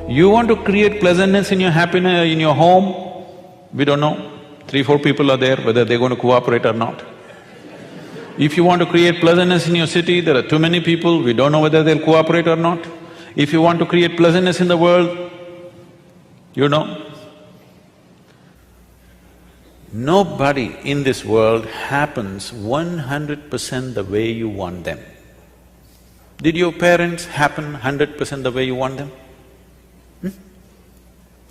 You want to create pleasantness in your happiness, in your home, we don't know. 3, 4 people are there, whether they're going to cooperate or not. If you want to create pleasantness in your city, there are too many people, we don't know whether they'll cooperate or not. If you want to create pleasantness in the world, you know. Nobody in this world happens 100% the way you want them. Did your parents happen 100% the way you want them?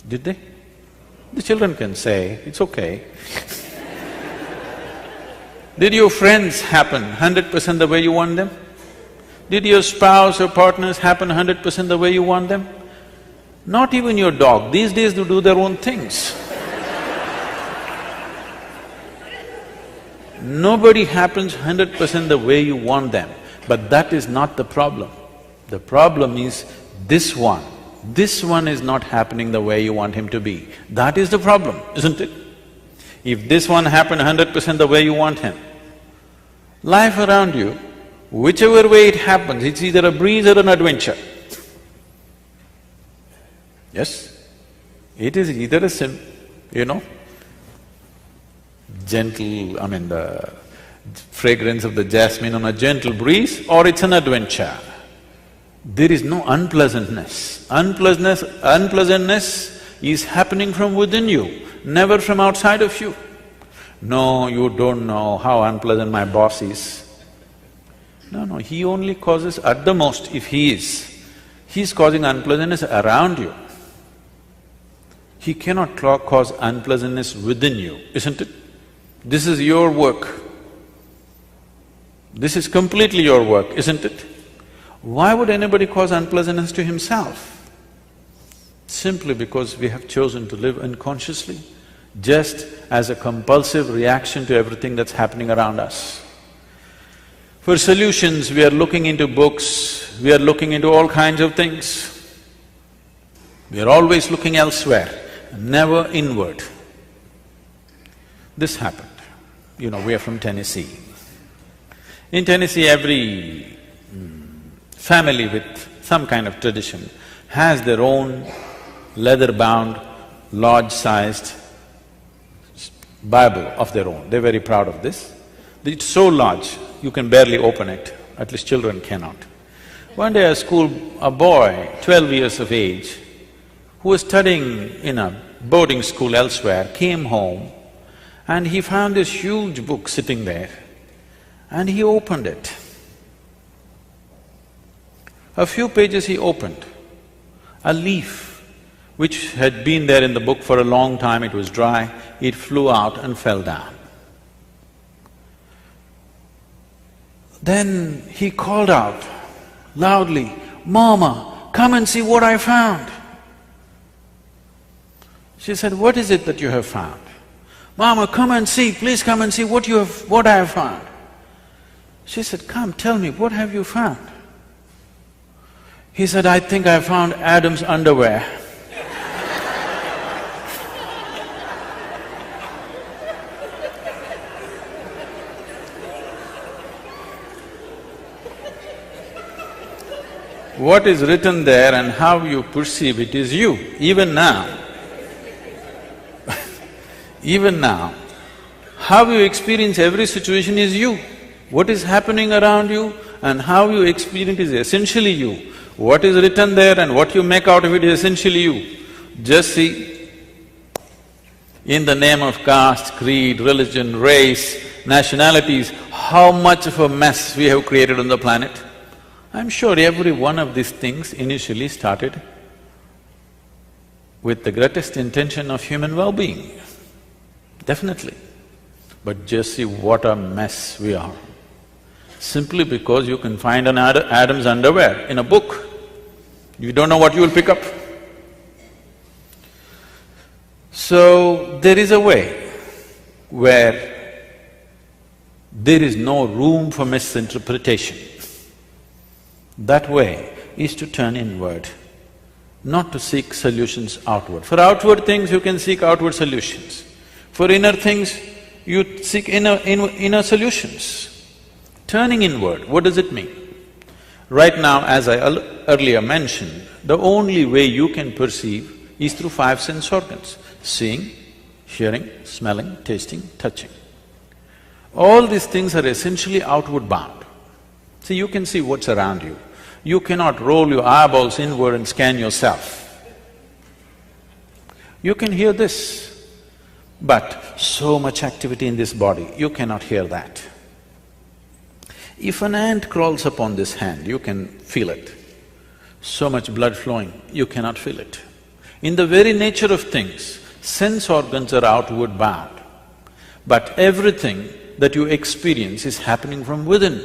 Did they? The children can say, it's okay. Did your friends happen 100% the way you want them? Did your spouse or partners happen 100% the way you want them? Not even your dog, these days they do their own things. Nobody happens 100% the way you want them, but that is not the problem. The problem is this one. This one is not happening the way you want him to be. That is the problem, isn't it? If this one happened 100% the way you want him, life around you, whichever way it happens, it's either a breeze or an adventure. Yes? It is either a gentle, the fragrance of the jasmine on a gentle breeze, or it's an adventure. There is no unpleasantness. Unpleasantness is happening from within you, never from outside of you. No, you don't know how unpleasant my boss is. No, he only causes at the most, if he's causing unpleasantness around you. He cannot cause unpleasantness within you, isn't it? This is your work. This is completely your work, isn't it? Why would anybody cause unpleasantness to himself? Simply because we have chosen to live unconsciously, just as a compulsive reaction to everything that's happening around us. For solutions, we are looking into books, we are looking into all kinds of things. We are always looking elsewhere, never inward. This happened. We are from Tennessee. In Tennessee, every family with some kind of tradition has their own leather-bound, large-sized Bible of their own. They're very proud of this. It's so large, you can barely open it, at least children cannot. One day a boy, 12 years of age, who was studying in a boarding school elsewhere, came home and he found this huge book sitting there and he opened it. A few pages he opened, a leaf which had been there in the book for a long time, it was dry, it flew out and fell down. Then he called out loudly, "Mama, come and see what I found." She said, "What is it that you have found?" "Mama, come and see, please come and see what I have found." She said, "Come, tell me, what have you found?" He said, "I think I found Adam's underwear." What is written there and how you perceive it is you, even now. Even now, how you experience every situation is you. What is happening around you and how you experience is essentially you. What is written there and what you make out of it is essentially you. Just see, in the name of caste, creed, religion, race, nationalities, how much of a mess we have created on the planet. I'm sure every one of these things initially started with the greatest intention of human well-being, definitely. But just see what a mess we are. Simply because you can find an Adam's underwear in a book, you don't know what you will pick up. So, there is a way where there is no room for misinterpretation. That way is to turn inward, not to seek solutions outward. For outward things, you can seek outward solutions. For inner things, you seek inner solutions. Turning inward, what does it mean? Right now, as I earlier mentioned, the only way you can perceive is through five sense organs: seeing, hearing, smelling, tasting, touching. All these things are essentially outward bound. See, you can see what's around you. You cannot roll your eyeballs inward and scan yourself. You can hear this, but so much activity in this body, you cannot hear that. If an ant crawls upon this hand, you can feel it. So much blood flowing, you cannot feel it. In the very nature of things, sense organs are outward bound, but everything that you experience is happening from within.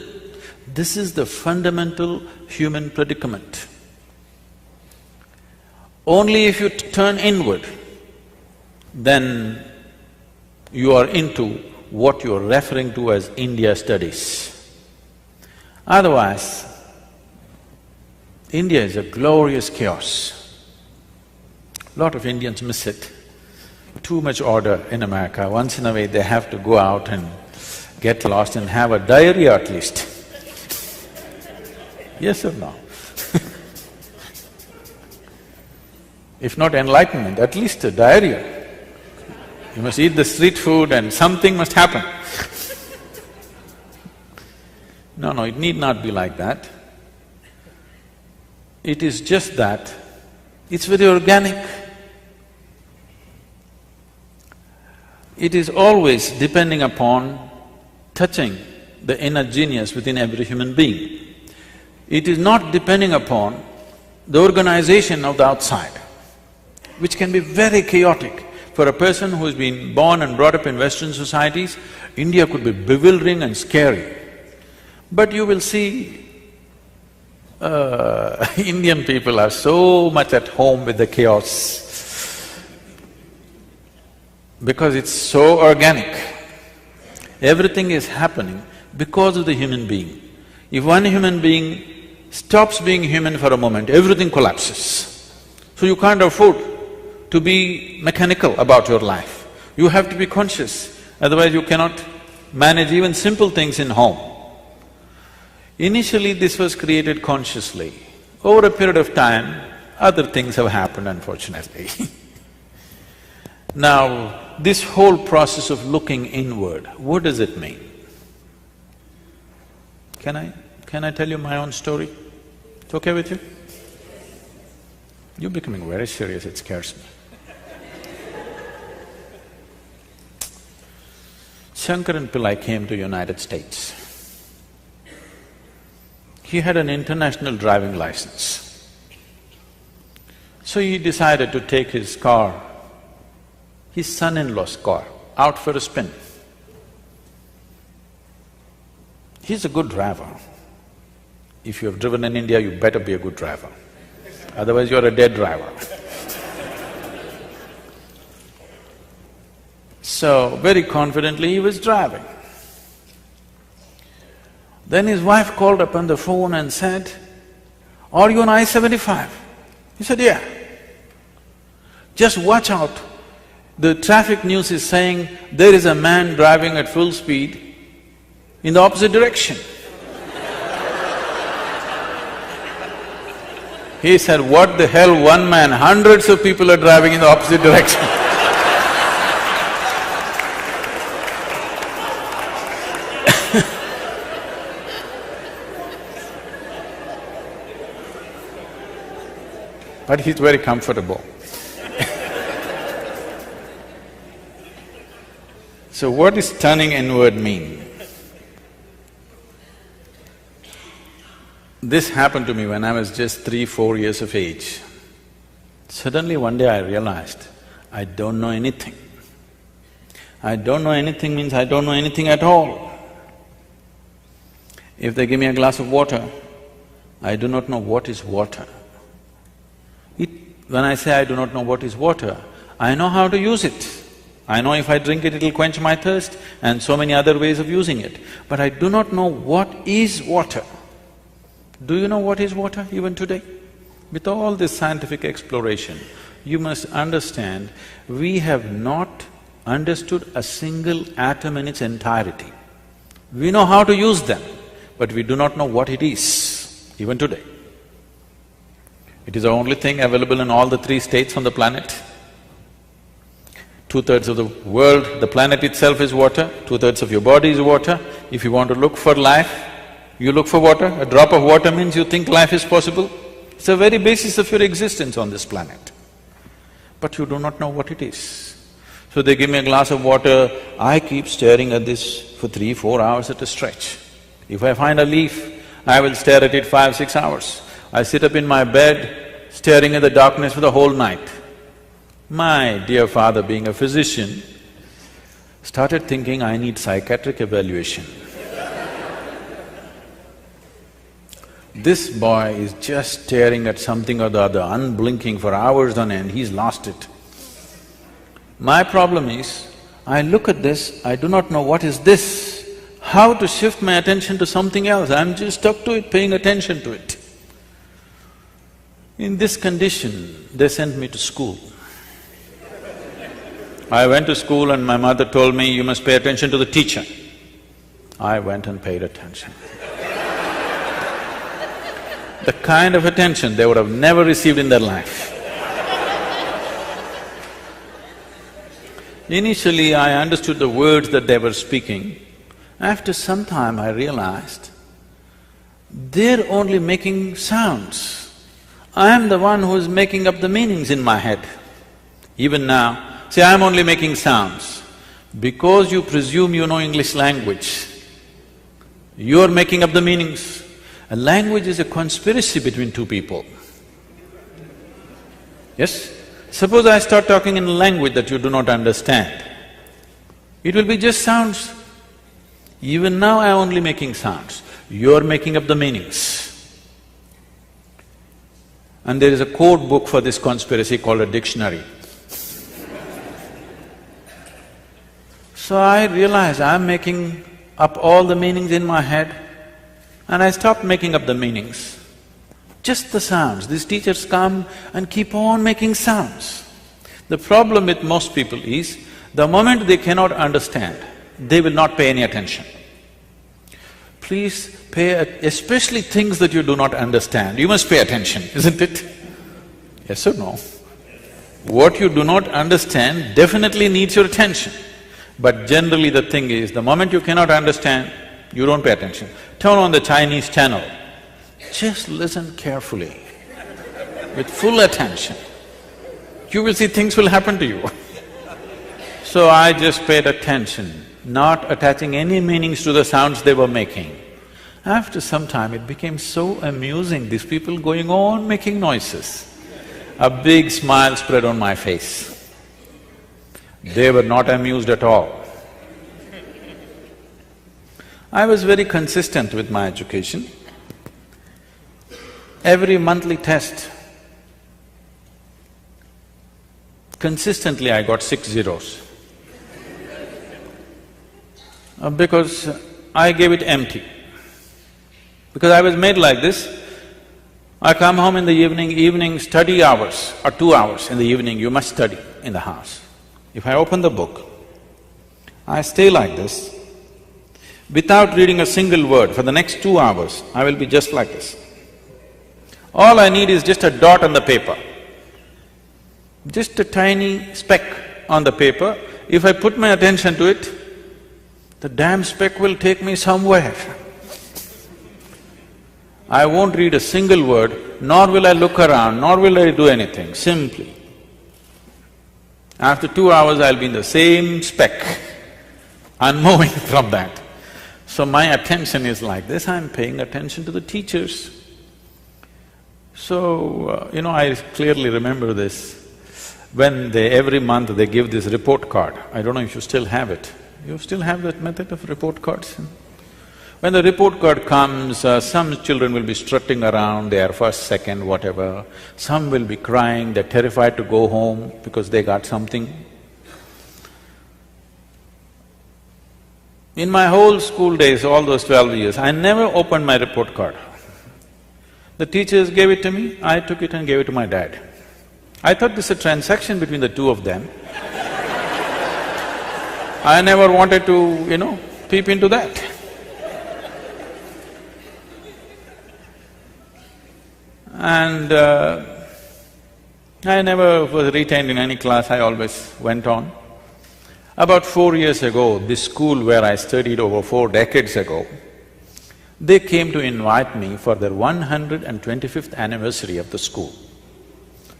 This is the fundamental human predicament. Only if you turn inward, then you are into what you are referring to as India studies. Otherwise, India is a glorious chaos. Lot of Indians miss it. Too much order in America. Once in a way they have to go out and get lost and have a diarrhea at least. Yes or no? If not enlightenment, at least a diarrhea. You must eat the street food and something must happen. No, it need not be like that. It is just that it's very organic. It is always depending upon touching the inner genius within every human being. It is not depending upon the organization of the outside, which can be very chaotic. For a person who's been born and brought up in Western societies, India could be bewildering and scary. But you will see, Indian people are so much at home with the chaos because it's so organic. Everything is happening because of the human being. If one human being stops being human for a moment, everything collapses. So you can't afford to be mechanical about your life. You have to be conscious, otherwise you cannot manage even simple things in home. Initially, this was created consciously. Over a period of time, other things have happened, unfortunately. Now, this whole process of looking inward, what does it mean? Can I tell you my own story? It's okay with you? You're becoming very serious, it scares me. Shankaran Pillai came to United States. He had an international driving license. So he decided to take his car, his son-in-law's car, out for a spin. He's a good driver. If you have driven in India, you better be a good driver, otherwise you're a dead driver. So, very confidently he was driving. Then his wife called up on the phone and said, "Are you on I-75? He said, "Yeah." "Just watch out, the traffic news is saying there is a man driving at full speed in the opposite direction." He said, "What the hell, one man, hundreds of people are driving in the opposite direction." But he's very comfortable. So what does turning inward mean? This happened to me when I was just 3-4 years of age. Suddenly one day I realized, I don't know anything. I don't know anything means I don't know anything at all. If they give me a glass of water, I do not know what is water. When I say I do not know what is water, I know how to use it. I know if I drink it, it'll quench my thirst and so many other ways of using it. But I do not know what is water. Do you know what is water even today? With all this scientific exploration, you must understand, we have not understood a single atom in its entirety. We know how to use them, but we do not know what it is. even today. It is the only thing available in all the three states on the planet. 2/3 of the world, the planet itself is water, 2/3 of your body is water. If you want to look for life, you look for water. A drop of water means you think life is possible. It's the very basis of your existence on this planet. But you do not know what it is. So they give me a glass of water, I keep staring at this for 3-4 hours at a stretch. If I find a leaf, I will stare at it 5-6 hours. I sit up in my bed, staring at the darkness for the whole night. My dear father, being a physician, started thinking I need psychiatric evaluation. This boy is just staring at something or the other, unblinking for hours on end, he's lost it. My problem is, I look at this, I do not know what is this, how to shift my attention to something else, I'm just stuck to it, paying attention to it. In this condition, they sent me to school. I went to school and my mother told me, you must pay attention to the teacher. I went and paid attention. The kind of attention they would have never received in their life. Initially, I understood the words that they were speaking. After some time, I realized they're only making sounds. I am the one who is making up the meanings in my head. Even now, see, I'm only making sounds. Because you presume you know English language, you're making up the meanings. A language is a conspiracy between two people. Yes? Suppose I start talking in a language that you do not understand. It will be just sounds. Even now I'm only making sounds. You're making up the meanings. And there is a code book for this conspiracy called a dictionary. So I realized I'm making up all the meanings in my head, and I stopped making up the meanings. Just the sounds. These teachers come and keep on making sounds. The problem with most people is, the moment they cannot understand, they will not pay any attention. Please especially things that you do not understand, you must pay attention, isn't it? Yes or no? What you do not understand definitely needs your attention. But generally the thing is, the moment you cannot understand, you don't pay attention. Turn on the Chinese channel, just listen carefully, with full attention. You will see things will happen to you. So I just paid attention, not attaching any meanings to the sounds they were making. After some time, it became so amusing, these people going on making noises. A big smile spread on my face. They were not amused at all. I was very consistent with my education. Every monthly test, consistently I got 6 zeros. Because I gave it empty. Because I was made like this, I come home in the evening study hours, or 2 hours in the evening, you must study in the house. If I open the book, I stay like this, without reading a single word for the next 2 hours, I will be just like this. All I need is just a dot on the paper, just a tiny speck on the paper. If I put my attention to it, the damn speck will take me somewhere. I won't read a single word, nor will I look around, nor will I do anything, simply. After 2 hours, I'll be in the same speck, unmoving from that. So my attention is like this, I'm paying attention to the teachers. So, I clearly remember this. When every month they give this report card, I don't know if you still have it. You still have that method of report cards? When the report card comes, some children will be strutting around, they are first, second, whatever. Some will be crying, they're terrified to go home because they got something. In my whole school days, all those 12 years, I never opened my report card. The teachers gave it to me, I took it and gave it to my dad. I thought this is a transaction between the two of them. I never wanted to, peep into that. And I never was retained in any class, I always went on. About 4 years ago, this school where I studied over 4 decades ago, they came to invite me for their 125th anniversary of the school.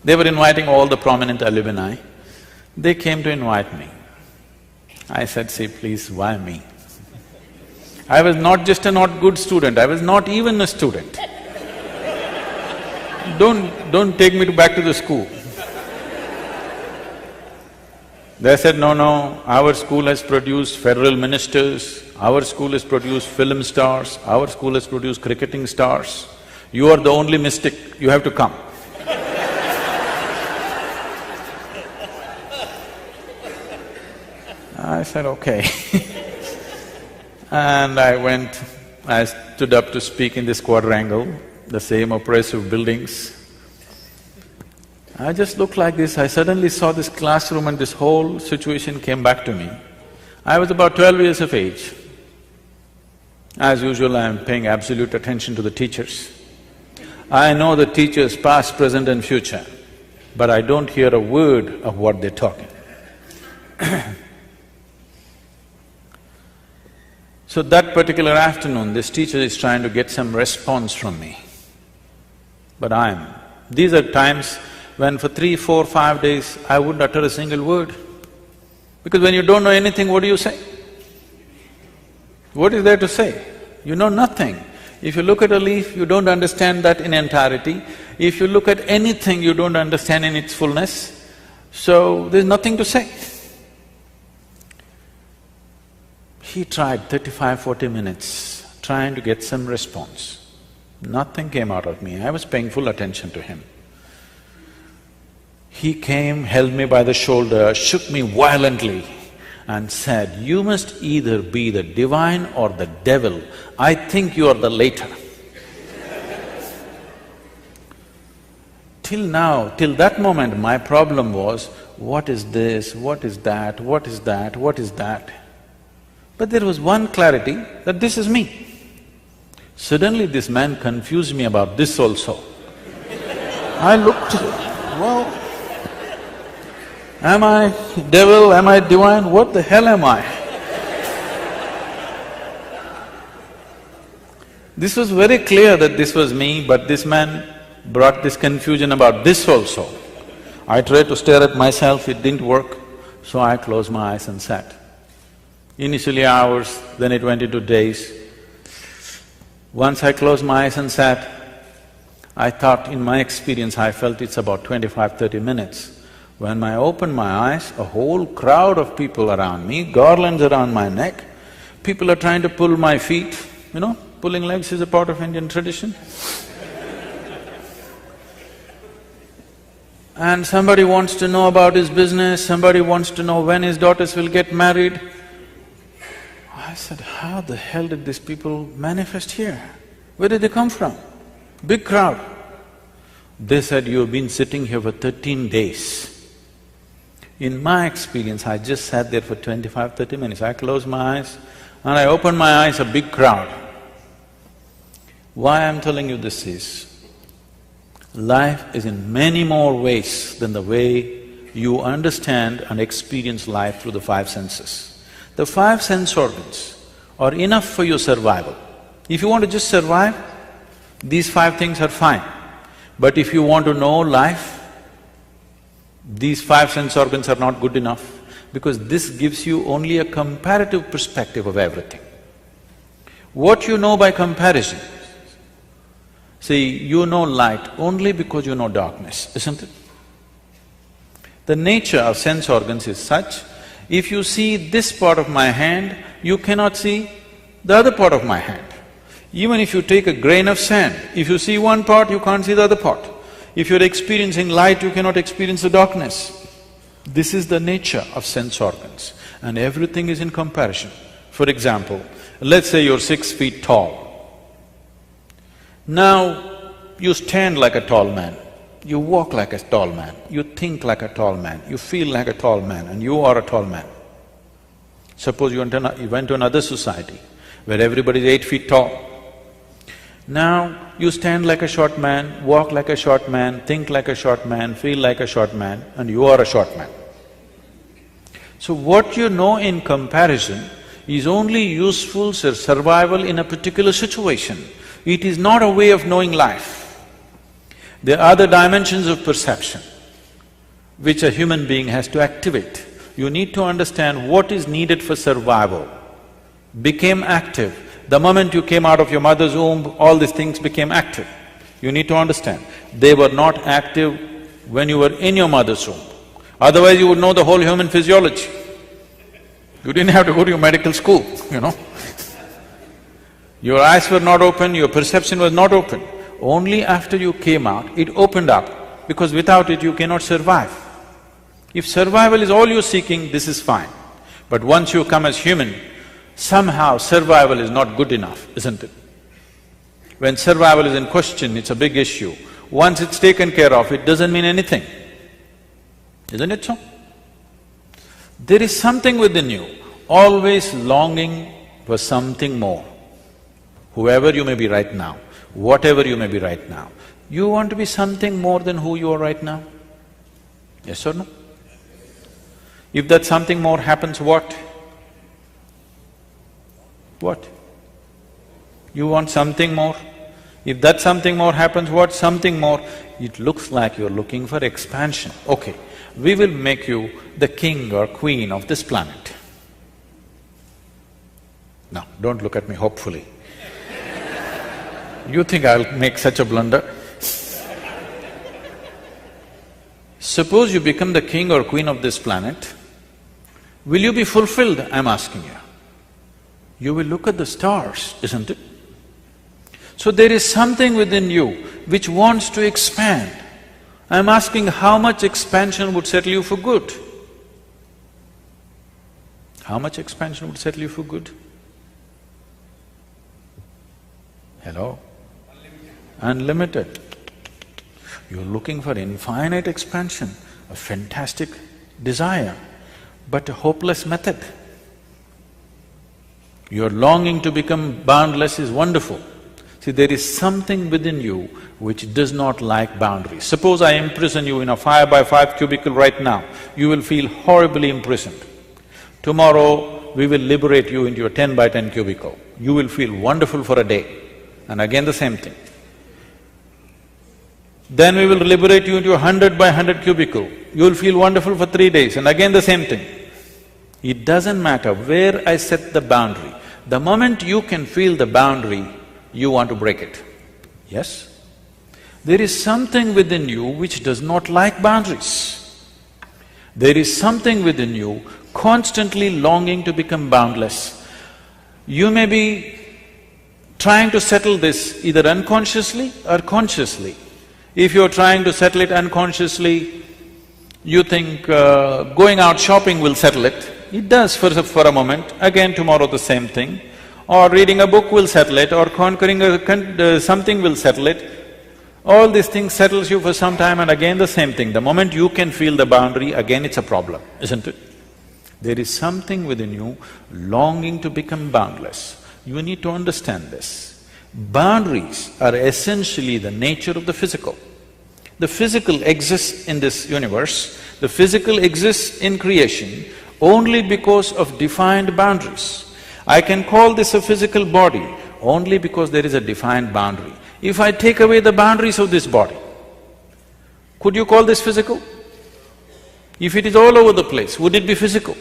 They were inviting all the prominent alumni. They came to invite me. I said, see, please, why me? I was not just a not good student, I was not even a student. Don't take me back to the school. They said, no, no, our school has produced federal ministers, our school has produced film stars, our school has produced cricketing stars. You are the only mystic, you have to come. I said, okay. And I stood up to speak in this quadrangle, the same oppressive buildings. I just looked like this, I suddenly saw this classroom and this whole situation came back to me. I was about 12 years of age. As usual, I am paying absolute attention to the teachers. I know the teachers past, present and future, but I don't hear a word of what they're talking. So that particular afternoon, this teacher is trying to get some response from me. But these are times when for 3, 4, 5 days, I wouldn't utter a single word. Because when you don't know anything, what do you say? What is there to say? You know nothing. If you look at a leaf, you don't understand that in entirety. If you look at anything, you don't understand in its fullness. So, there's nothing to say. He tried 35, 40 minutes trying to get some response. Nothing came out of me, I was paying full attention to him. He came, held me by the shoulder, shook me violently and said, you must either be the divine or the devil. I think you are the later. Till now, till that moment, my problem was, what is this, what is that, what is that, what is that? But there was one clarity that this is me. Suddenly this man confused me about this also. I looked, well, am I devil, am I divine, what the hell am I? This was very clear that this was me, but this man brought this confusion about this also. I tried to stare at myself, it didn't work, so I closed my eyes and sat. Initially hours, then it went into days. Once I closed my eyes and sat, I thought, in my experience, I felt it's about 25–30 minutes. When I opened my eyes, a whole crowd of people around me, garlands around my neck, people are trying to pull my feet, you know, pulling legs is a part of Indian tradition. And somebody wants to know about his business, somebody wants to know when his daughters will get married. I said, how the hell did these people manifest here? Where did they come from? Big crowd. They said, you've been sitting here for 13 days. In my experience, I just sat there for 25–30 minutes. I closed my eyes and I opened my eyes, a big crowd. Why I'm telling you this is, life is in many more ways than the way you understand and experience life through the 5 senses. The 5 sense organs are enough for your survival. If you want to just survive, these 5 things are fine. But if you want to know life, these 5 sense organs are not good enough, because this gives you only a comparative perspective of everything. What you know by comparison, see, you know light only because you know darkness, isn't it? The nature of sense organs is such, if you see this part of my hand, you cannot see the other part of my hand. Even if you take a grain of sand, if you see one part, you can't see the other part. If you're experiencing light, you cannot experience the darkness. This is the nature of sense organs, and everything is in comparison. For example, let's say you're 6 feet tall. Now, you stand like a tall man, you walk like a tall man, you think like a tall man, you feel like a tall man, and you are a tall man. Suppose you went to another society where everybody is 8 feet tall. Now, you stand like a short man, walk like a short man, think like a short man, feel like a short man, and you are a short man. So what you know in comparison is only useful for survival in a particular situation. It is not a way of knowing life. There are other dimensions of perception which a human being has to activate. You need to understand what is needed for survival. Became active. The moment you came out of your mother's womb, all these things became active. You need to understand, they were not active when you were in your mother's womb. Otherwise you would know the whole human physiology. You didn't have to go to your medical school, you know. Your eyes were not open, your perception was not open. Only after you came out, it opened up, because without it you cannot survive. If survival is all you're seeking, this is fine. But once you come as human, somehow survival is not good enough, isn't it? When survival is in question, it's a big issue. Once it's taken care of, it doesn't mean anything. Isn't it so? There is something within you, always longing for something more. Whoever you may be right now, whatever you may be right now, you want to be something more than who you are right now? Yes or no? If that something more happens, what? What? You want something more? If that something more happens, what? Something more, it looks like you're looking for expansion. Okay, we will make you the king or queen of this planet. Now, don't look at me hopefully. You think I'll make such a blunder? Suppose you become the king or queen of this planet, will you be fulfilled, I'm asking you? You will look at the stars, isn't it? So there is something within you which wants to expand. I'm asking how much expansion would settle you for good? How much expansion would settle you for good? Hello? Unlimited. You're looking for infinite expansion, a fantastic desire, but a hopeless method. Your longing to become boundless is wonderful. See, there is something within you which does not like boundaries. Suppose I imprison you in a 5x5 cubicle right now, you will feel horribly imprisoned. Tomorrow, we will liberate you into a 10x10 cubicle. You will feel wonderful for a day, and again the same thing. Then we will liberate you into a 100x100 cubicle. You will feel wonderful for 3 days, and again the same thing. It doesn't matter where I set the boundary. The moment you can feel the boundary, you want to break it. Yes? There is something within you which does not like boundaries. There is something within you constantly longing to become boundless. You may be trying to settle this either unconsciously or consciously. If you're trying to settle it unconsciously, you think going out shopping will settle it. It does for a moment, again tomorrow the same thing. Or reading a book will settle it, or conquering something will settle it. All these things settles you for some time, and again the same thing. The moment you can feel the boundary, again it's a problem, isn't it? There is something within you longing to become boundless. You need to understand this. Boundaries are essentially the nature of the physical. The physical exists in this universe, the physical exists in creation only because of defined boundaries. I can call this a physical body only because there is a defined boundary. If I take away the boundaries of this body, could you call this physical? If it is all over the place, would it be physical?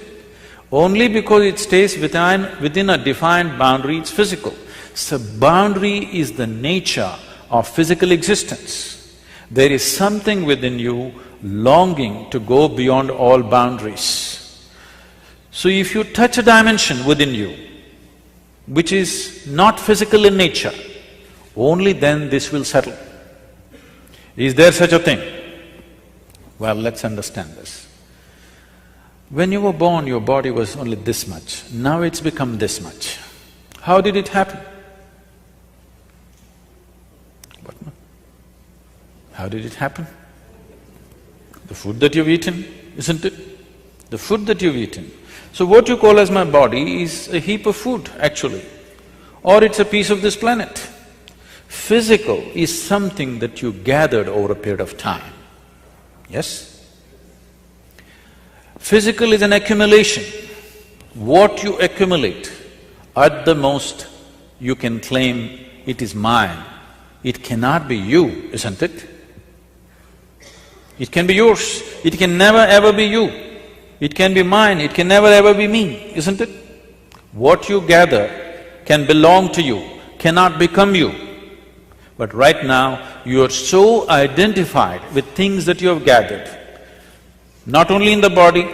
Only because it stays within a defined boundary, it's physical. So boundary is the nature of physical existence. There is something within you longing to go beyond all boundaries. So if you touch a dimension within you, which is not physical in nature, only then this will settle. Is there such a thing? Well, let's understand this. When you were born, your body was only this much, now it's become this much. How did it happen? What? How did it happen? The food that you've eaten, isn't it? The food that you've eaten. So what you call as my body is a heap of food, actually, or it's a piece of this planet. Physical is something that you gathered over a period of time, yes? Physical is an accumulation. What you accumulate, at the most, you can claim it is mine. It cannot be you, isn't it? It can be yours, it can never ever be you. It can be mine, it can never ever be me, isn't it? What you gather can belong to you, cannot become you. But right now, you are so identified with things that you have gathered, not only in the body,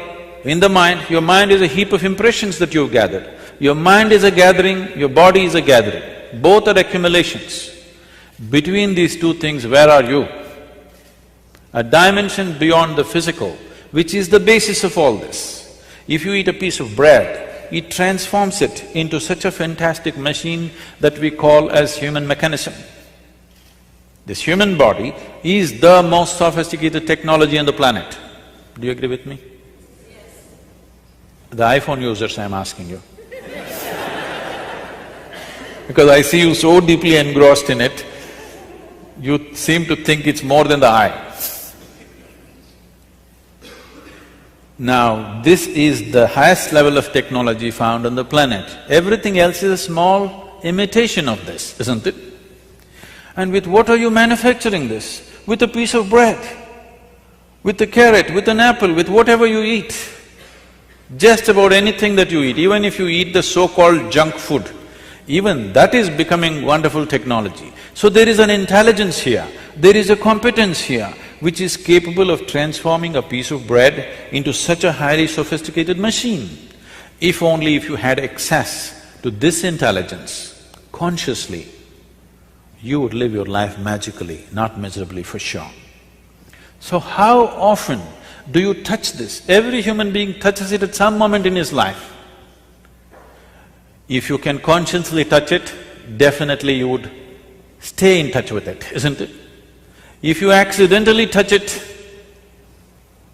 in the mind. Your mind is a heap of impressions that you have gathered. Your mind is a gathering, your body is a gathering. Both are accumulations. Between these two things, where are you? A dimension beyond the physical, which is the basis of all this. If you eat a piece of bread, it transforms it into such a fantastic machine that we call as human mechanism. This human body is the most sophisticated technology on the planet. Do you agree with me? Yes. The iPhone users, I'm asking you. Because I see you so deeply engrossed in it, you seem to think it's more than the eye. Now, this is the highest level of technology found on the planet. Everything else is a small imitation of this, isn't it? And with what are you manufacturing this? With a piece of bread, with a carrot, with an apple, with whatever you eat. Just about anything that you eat, even if you eat the so-called junk food, even that is becoming wonderful technology. So there is an intelligence here, there is a competence here, which is capable of transforming a piece of bread into such a highly sophisticated machine. If only if you had access to this intelligence consciously, you would live your life magically, not miserably for sure. So how often do you touch this? Every human being touches it at some moment in his life. If you can consciously touch it, definitely you would stay in touch with it, isn't it? If you accidentally touch it,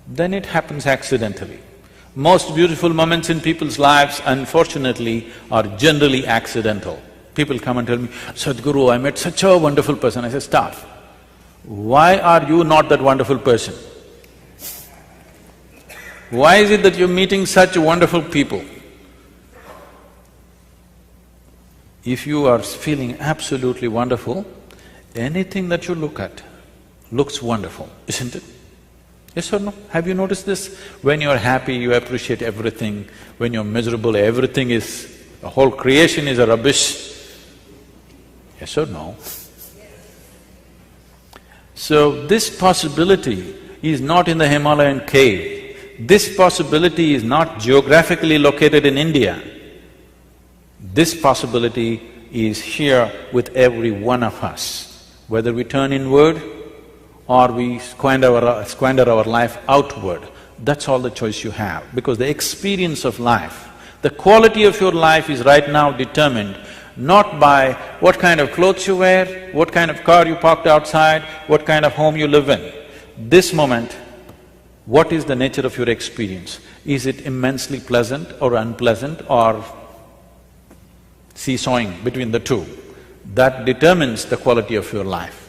then it happens accidentally. Most beautiful moments in people's lives, unfortunately, are generally accidental. People come and tell me, Sadhguru, I met such a wonderful person. I say, stop. Why are you not that wonderful person? Why is it that you're meeting such wonderful people? If you are feeling absolutely wonderful, anything that you look at looks wonderful, isn't it? Yes or no? Have you noticed this? When you're happy, you appreciate everything. When you're miserable, everything is… the whole creation is a rubbish. Yes or no? So this possibility is not in the Himalayan cave. This possibility is not geographically located in India. This possibility is here with every one of us. Whether we turn inward or we squander our life outward, that's all the choice you have. Because the experience of life, the quality of your life is right now determined not by what kind of clothes you wear, what kind of car you parked outside, what kind of home you live in. This moment, what is the nature of your experience? Is it immensely pleasant or unpleasant or seesawing between the two? That determines the quality of your life.